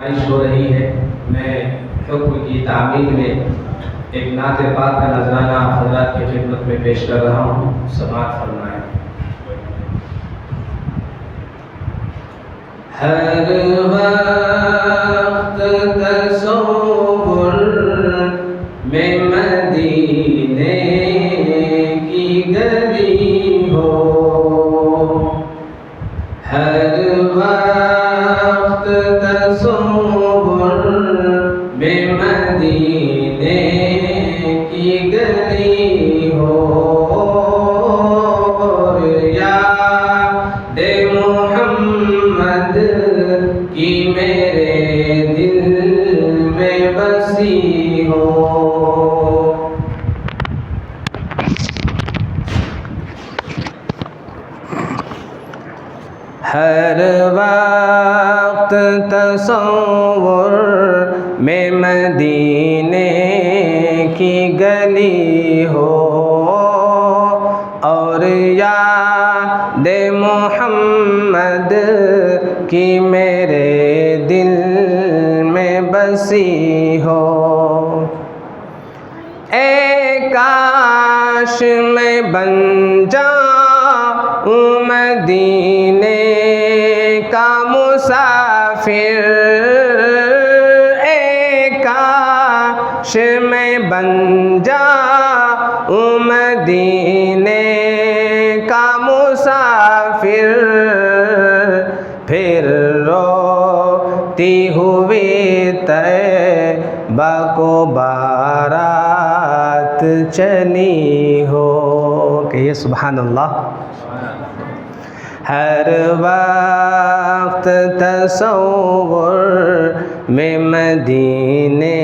بارش ہو رہی ہے، میں حکم کی تعمیل میں ایک نعت پاک کا نذرانہ حضرات کی خدمت میں پیش کر رہا ہوں، سماعت فرمائیں۔ ہر وقت تصور میں مدینے کی گلی ہو، ہر وقت تصور میں مدینے کی گلی ہو، اور یاد محمد کی میرے دل میں بسی ہو۔ ہر وقت تصور میں مدینے کی گلی ہو، اور یاد محمد کی میرے دل میں بسی ہو۔ اے کاش میں بن جاؤں مدینے کا مسافر، اے کاش میں بن جاؤں مدینے کا مسافر، پھر روتی ہوئی طیبہ کو بارات چلی ہو۔ کہیے سبحان اللہ۔ ہر وقت تصور میں مدینے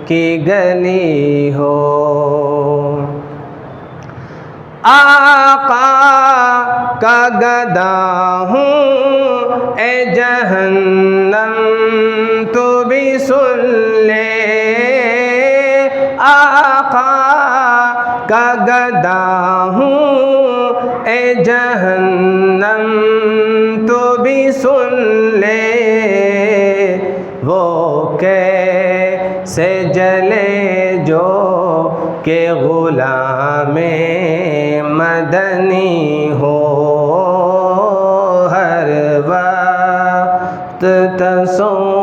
کی گلی ہو، آقا کا گدا ہوں اے جہنم تو بھی سن لے، آقا کا گدا ہوں اے جہنم تو بھی سن لے، وہ کیسے جلے جو کہ غلام مدنی ہو، ہر وقت تصور